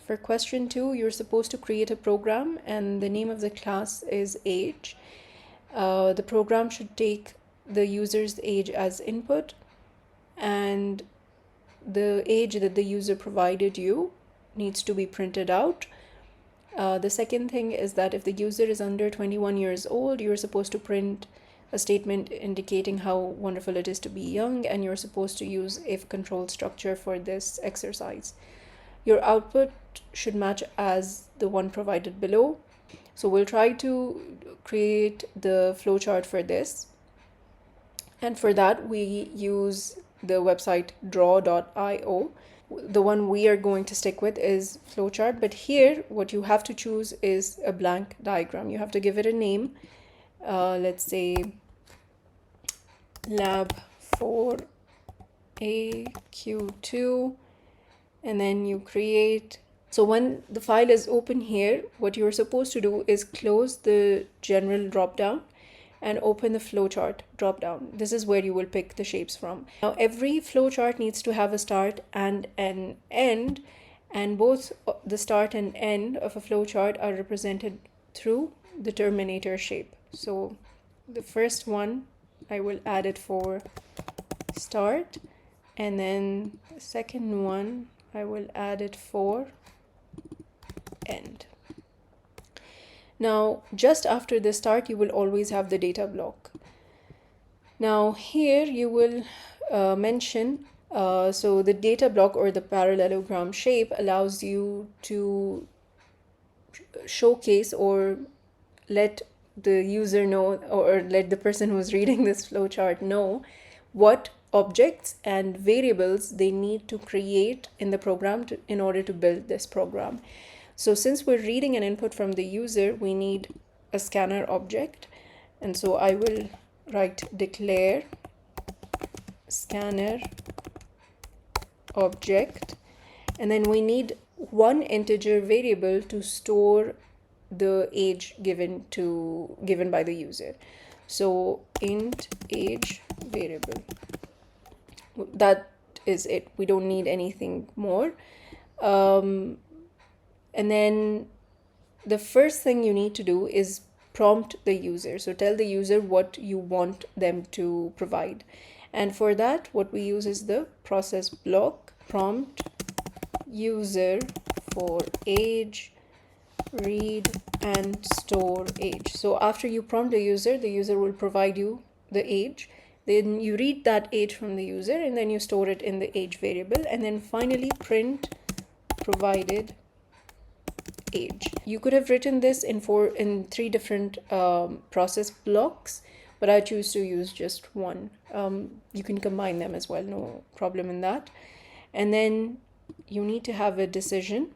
For question 2, you're supposed to create a program and the name of the class is age. The program should take the user's age as input, and the age that the user provided you needs to be printed out. The second thing is that if the user is under 21 years old, you're supposed to print a statement indicating how wonderful it is to be young, and you're supposed to use if control structure for this exercise. Your output should match as the one provided below. So we'll try to create the flowchart for this. And for that, we use the website draw.io. The one we are going to stick with is flowchart, but here what you have to choose is a blank diagram. You have to give it a name. Let's say lab 4AQ2, and then you create. So when the file is open here, what you're supposed to do is close the general dropdown and open the flowchart dropdown. This is where you will pick the shapes from. Now every flowchart needs to have a start and an end, and both the start and end of a flowchart are represented through the terminator shape. So the first one, I will add it for start, and then the second one, I will add it for end. Now, just after the start, you will always have the data block. Now, here you will mention, so the data block or the parallelogram shape allows you to showcase or let the user know, or let the person who's reading this flowchart know what objects and variables they need to create in the program in order to build this program. So since we're reading an input from the user, we need a scanner object. And so I will write declare scanner object. And then we need one integer variable to store the age given by the user. So int age variable. That is it. We don't need anything more. And then the first thing you need to do is prompt the user. So tell the user what you want them to provide. And for that, what we use is the process block prompt user for age, read and store age. So after you prompt the user will provide you the age. Then you read that age from the user and then you store it in the age variable. And then finally print provided age. You could have written this in three different process blocks, but I choose to use just one. You can combine them as well, no problem in that. And then you need to have a decision,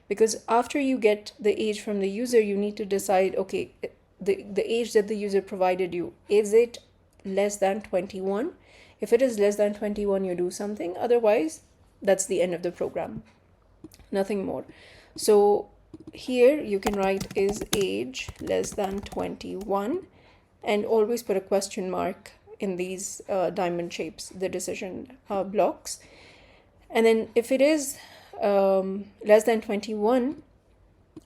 because after you get the age from the user, you need to decide, okay, the age that the user provided you, is it less than 21? If it is less than 21, you do something. Otherwise, that's the end of the program. Nothing more. So here you can write is age less than 21, and always put a question mark in these diamond shapes, the decision blocks. And then if it is less than 21,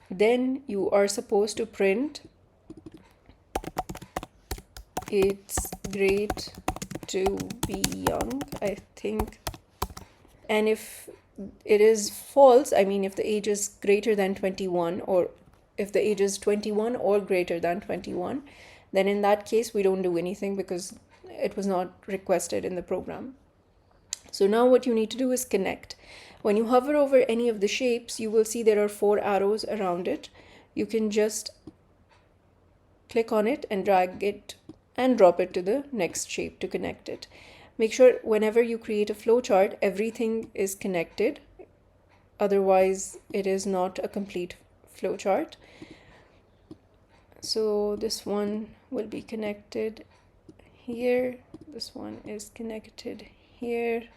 then you are supposed to print it's great to be young, I think. And if it is false, I mean if the age is greater than 21, or if the age is 21 or greater than 21, then in that case we don't do anything because it was not requested in the program. So now what you need to do is connect. When you hover over any of the shapes, you will see there are 4 arrows around it. You can just click on it and drag it and drop it to the next shape to connect it. Make sure whenever you create a flowchart, everything is connected. Otherwise, it is not a complete flowchart. So this one will be connected here. This one is connected here.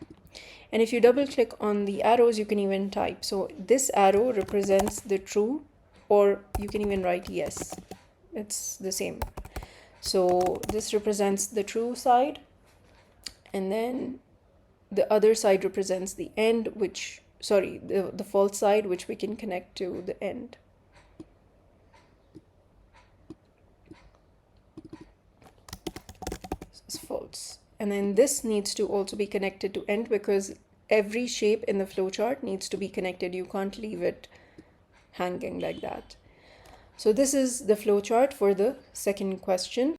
And if you double click on the arrows, you can even type. So this arrow represents the true, or you can even write yes. It's the same. So this represents the true side, and then the other side represents the end, which sorry, the false side, which we can connect to the end. This is false. And then this needs to also be connected to end, because every shape in the flowchart needs to be connected. You can't leave it hanging like that. So this is the flowchart for the second question.